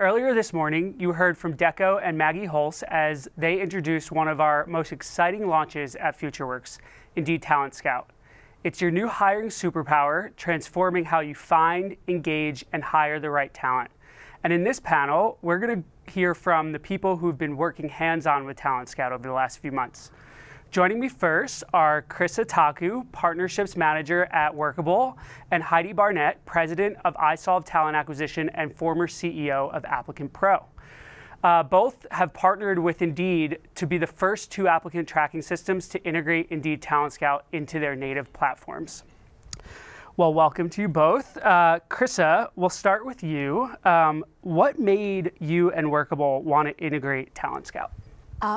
earlier this morning, you heard from Deco and Maggie Hulse as they introduced one of our most exciting launches at FutureWorks, Indeed Talent Scout. It's your new hiring superpower, transforming how you find, engage, and hire the right talent. And in this panel, we're going to hear from the people who've been working hands-on with Talent Scout over the last few months. Joining me first are Krissa Taku, Partnerships Manager at Workable, and Heidi Barnett, President of iSolve Talent Acquisition and former CEO of Applicant Pro. Both have partnered with Indeed to be the first two applicant tracking systems to integrate Indeed Talent Scout into their native platforms. Well, welcome to you both. Krissa, we'll start with you. What made you and Workable want to integrate Talent Scout?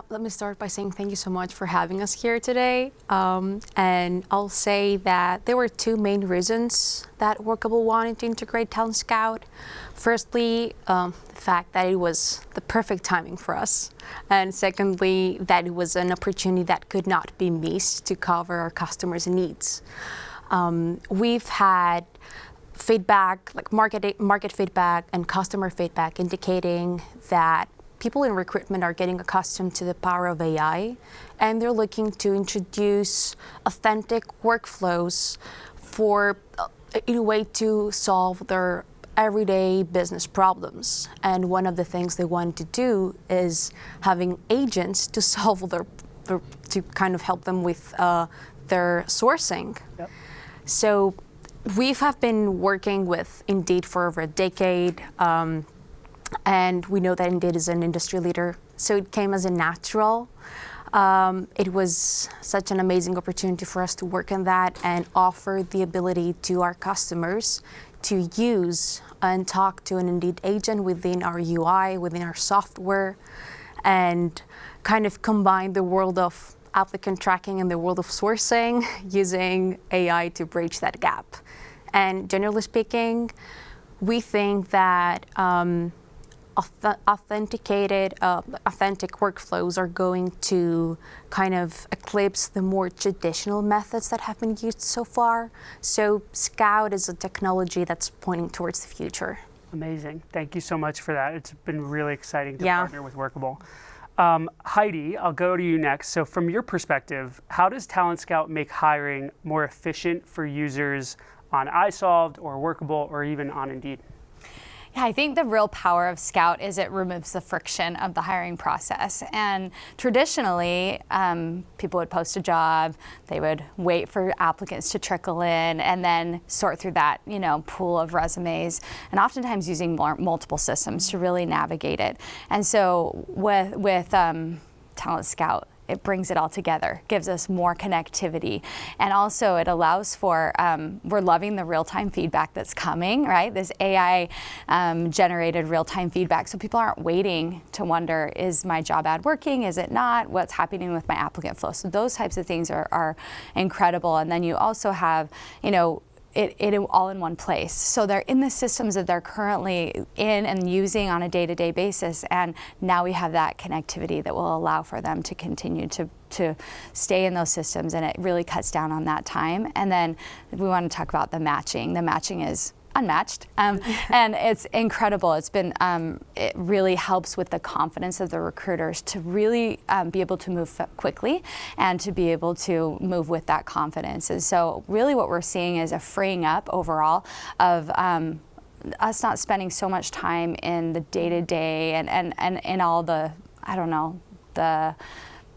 Let me start by saying thank you so much for having us here today. And I'll say that there were two main reasons that Workable wanted to integrate Talent Scout. Firstly, the fact that it was the perfect timing for us. And secondly, that it was an opportunity that could not be missed to cover our customers' needs. We've had feedback, like market feedback and customer feedback indicating that people in recruitment are getting accustomed to the power of AI, and they're looking to introduce authentic workflows in a way to solve their everyday business problems. And one of the things they want to do is having agents to solve to kind of help them with their sourcing. Yep. So we have been working with Indeed for over a decade. And we know that Indeed is an industry leader, so it came as a natural. It was such an amazing opportunity for us to work on that and offer the ability to our customers to use and talk to an Indeed agent within our UI, within our software, and kind of combine the world of applicant tracking and the world of sourcing using AI to bridge that gap. And generally speaking, we think that authentic workflows are going to kind of eclipse the more traditional methods that have been used so far. So Scout is a technology that's pointing towards the future. Amazing. Thank you so much for that. It's been really exciting to partner with Workable. Heidi, I'll go to you next. So from your perspective, how does Talent Scout make hiring more efficient for users on iSolved or Workable or even on Indeed? Yeah, I think the real power of Scout is it removes the friction of the hiring process. And traditionally, people would post a job, they would wait for applicants to trickle in, and then sort through that, pool of resumes, and oftentimes using multiple systems to really navigate it. And so with Talent Scout, it brings it all together, gives us more connectivity. And also it allows for, we're loving the real-time feedback that's coming, right? This AI generated real-time feedback. So people aren't waiting to wonder, is my job ad working? Is it not? What's happening with my applicant flow? So those types of things are incredible. And then you also have, it all in one place. So they're in the systems that they're currently in and using on a day-to-day basis, and now we have that connectivity that will allow for them to continue to stay in those systems, and it really cuts down on that time. And then we want to talk about the matching. The matching is unmatched, and it's incredible. It's been, it really helps with the confidence of the recruiters to really be able to move quickly and to be able to move with that confidence. And so really what we're seeing is a freeing up overall of us not spending so much time in the day-to-day and in all the,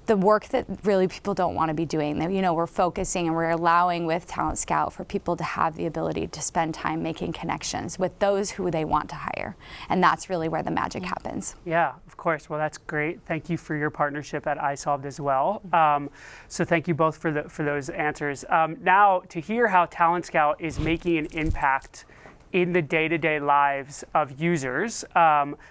the work that really people don't want to be doing. We're focusing and we're allowing with Talent Scout for people to have the ability to spend time making connections with those who they want to hire. And that's really where the magic happens. Yeah, of course. Well, that's great. Thank you for your partnership at iSolved as well. So thank you both for those answers. Now, to hear how Talent Scout is making an impact in the day-to-day lives of users,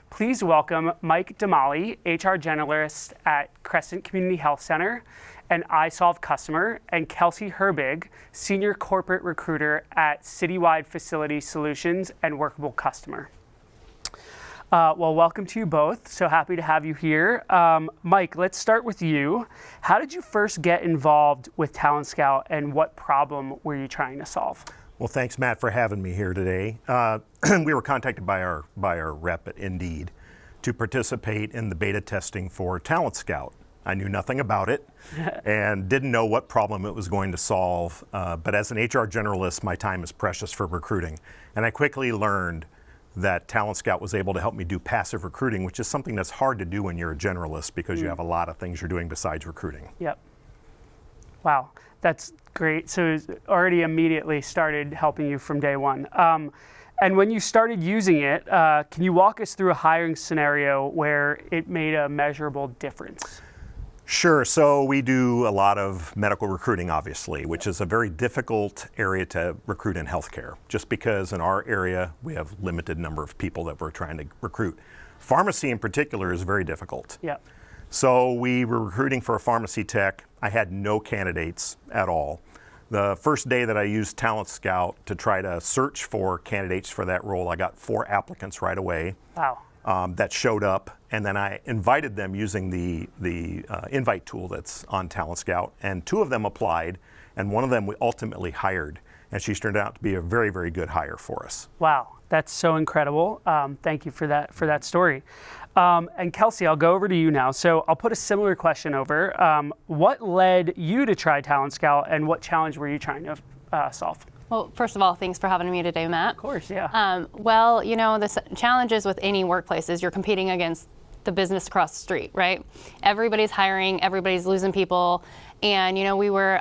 please welcome Mike Damali, HR Generalist at Crescent Community Health Center and iSolve customer, and Kelsey Herbig, Senior Corporate Recruiter at Citywide Facility Solutions and Workable customer. Well, welcome to you both. So happy to have you here. Mike, let's start with you. How did you first get involved with Talent Scout, and what problem were you trying to solve? Well, thanks, Matt, for having me here today. We were contacted by our rep at Indeed to participate in the beta testing for Talent Scout. I knew nothing about it and didn't know what problem it was going to solve. But as an HR generalist, my time is precious for recruiting. And I quickly learned that Talent Scout was able to help me do passive recruiting, which is something that's hard to do when you're a generalist because you have a lot of things you're doing besides recruiting. Yep. Wow, that's great. So it already immediately started helping you from day one. And when you started using it, can you walk us through a hiring scenario where it made a measurable difference? Sure. So we do a lot of medical recruiting, obviously, which is a very difficult area to recruit in healthcare, just because in our area we have limited number of people that we're trying to recruit. Pharmacy in particular is very difficult. Yeah. So we were recruiting for a pharmacy tech. I had no candidates at all. The first day that I used Talent Scout to try to search for candidates for that role, I got 4 applicants right away. Wow. That showed up, and then I invited them using the invite tool that's on Talent Scout, and 2 of them applied, and one of them we ultimately hired, and she's turned out to be a very, very good hire for us. Wow, that's so incredible. Thank you for that story. And Kelsey, I'll go over to you now. So I'll put a similar question over. What led you to try Talent Scout, and what challenge were you trying to solve? Well, first of all, thanks for having me today, Matt. Of course, yeah. Well, you know, the challenges with any workplace is you're competing against the business across the street, right? Everybody's hiring, everybody's losing people. And, you know, we were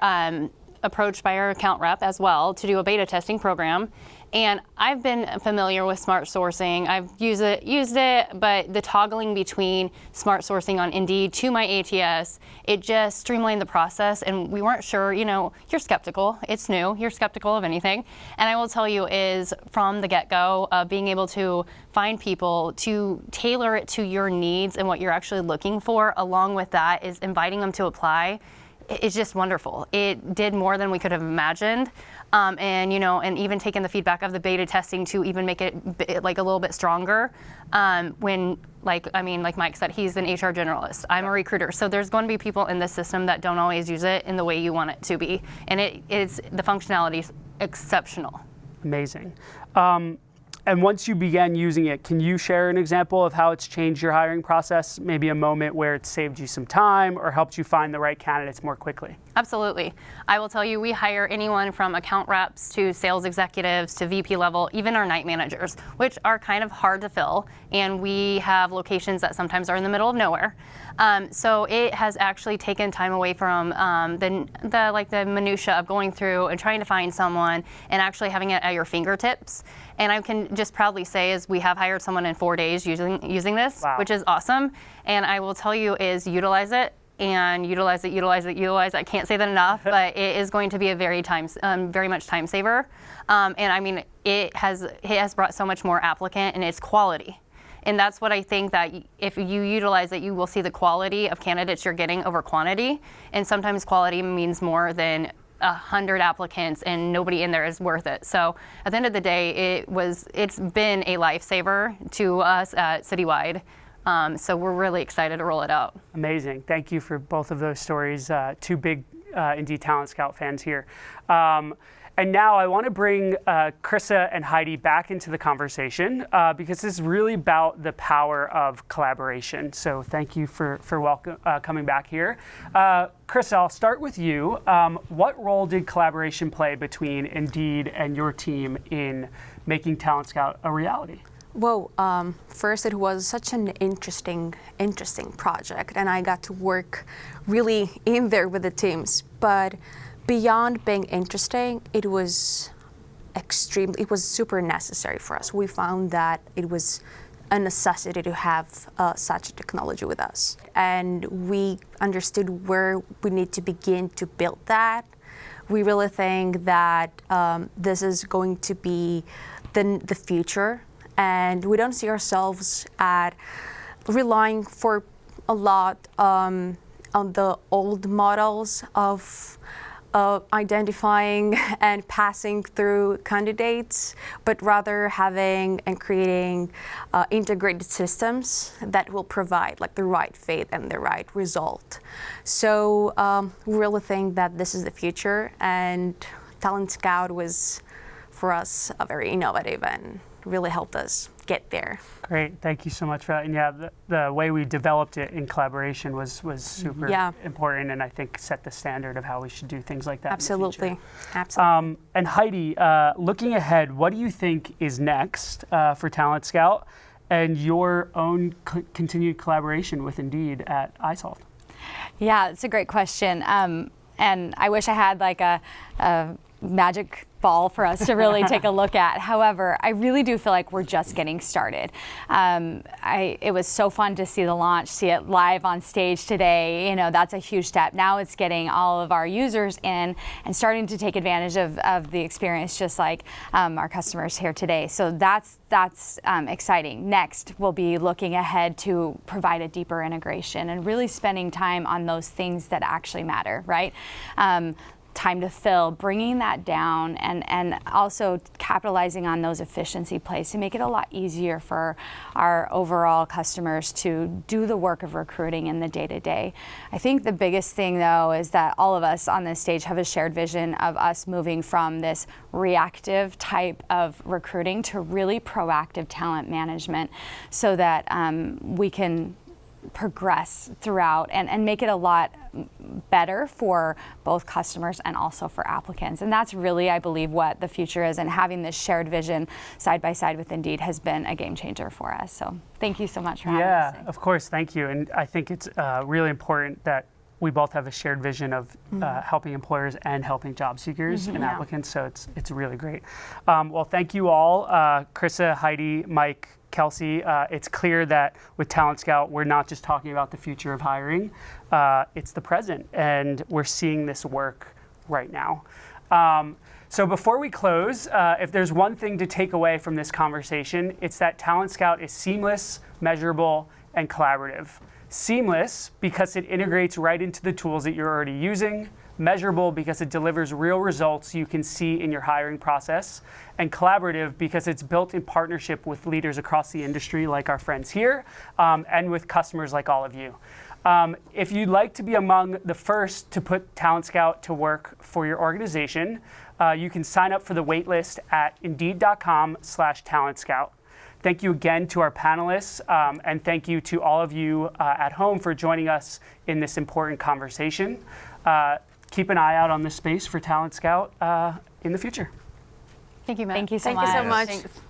approached by our account rep as well to do a beta testing program. And I've been familiar with smart sourcing. I've used it, but the toggling between smart sourcing on Indeed to my ATS, it just streamlined the process, and we weren't sure, you know, you're skeptical. It's new. You're skeptical of anything. And I will tell you is from the get-go, being able to find people to tailor it to your needs and what you're actually looking for, along with that is inviting them to apply. It's just wonderful. It did more than we could have imagined. And, you know, and even taking the feedback of the beta testing to even make it like a little bit stronger. When, like Mike said, he's an HR generalist. I'm a recruiter. So there's going to be people in this system that don't always use it in the way you want it to be. And the functionality is exceptional. Amazing. And once you began using it, can you share an example of how it's changed your hiring process? Maybe a moment where it saved you some time or helped you find the right candidates more quickly? Absolutely. I will tell you, we hire anyone from account reps to sales executives to VP level, even our night managers, which are kind of hard to fill. And we have locations that sometimes are in the middle of nowhere. So it has actually taken time away from the minutia of going through and trying to find someone and actually having it at your fingertips. And I can just proudly say is we have hired someone in 4 days using this, wow, which is awesome. And I will tell you is utilize it. And utilize it. I can't say that enough, but it is going to be a very much time saver. And I mean, it has brought so much more applicant, and it's quality. And that's what I think that if you utilize it, you will see the quality of candidates you're getting over quantity. And sometimes quality means more than 100 applicants, and nobody in there is worth it. So at the end of the day, it's been a lifesaver to us at Citywide. So we're really excited to roll it out. Amazing. Thank you for both of those stories. 2 big Indeed Talent Scout fans here. And now I want to bring Krissa and Heidi back into the conversation because this is really about the power of collaboration. So thank you for coming back here. Krissa, I'll start with you. What role did collaboration play between Indeed and your team in making Talent Scout a reality? Well, first it was such an interesting project, and I got to work really in there with the teams. But beyond being interesting, it was super necessary for us. We found that it was a necessity to have such a technology with us. And we understood where we need to begin to build that. We really think that this is going to be the future. And we don't see ourselves at relying for a lot on the old models of identifying and passing through candidates, but rather having and creating integrated systems that will provide like the right fit and the right result. So we really think that this is the future, and Talent Scout was for us very innovative and really helped us get there. Great, thank you so much for that. And yeah, the way we developed it in collaboration was super important, and I think set the standard of how we should do things like that. Absolutely, in the future. absolutely. And Heidi, looking ahead, what do you think is next for Talent Scout and your own continued collaboration with Indeed at iSolved? Yeah, it's a great question. And I wish I had like a magic ball for us to really take a look at. However, I really do feel like we're just getting started. It was so fun to see the launch, see it live on stage today. You know, that's a huge step. Now it's getting all of our users in and starting to take advantage of the experience, just like our customers here today. So that's exciting. Next, we'll be looking ahead to provide a deeper integration and really spending time on those things that actually matter, right? Time to fill, bringing that down, and also capitalizing on those efficiency plays to make it a lot easier for our overall customers to do the work of recruiting in the day-to-day. I think the biggest thing, though, is that all of us on this stage have a shared vision of us moving from this reactive type of recruiting to really proactive talent management, so that we can progress throughout and make it a lot better for both customers and also for applicants. And that's really, I believe, what the future is, and having this shared vision side by side with Indeed has been a game changer for us. So thank you so much for having us today. Yeah, of course, thank you. And I think it's really important that we both have a shared vision of helping employers and helping job seekers and applicants, so it's really great. Well, thank you all, Krissa, Heidi, Mike, Kelsey. It's clear that with Talent Scout, we're not just talking about the future of hiring, it's the present, and we're seeing this work right now. So before we close, if there's one thing to take away from this conversation, it's that Talent Scout is seamless, measurable, and collaborative. Seamless because it integrates right into the tools that you're already using. Measurable because it delivers real results you can see in your hiring process. And collaborative because it's built in partnership with leaders across the industry like our friends here, and with customers like all of you. If you'd like to be among the first to put Talent Scout to work for your organization, you can sign up for the waitlist at indeed.com/talentscout. Thank you again to our panelists, and thank you to all of you at home for joining us in this important conversation. Keep an eye out on this space for Talent Scout in the future. Thank you, Matt. Thank you so Thank you so much. Thanks.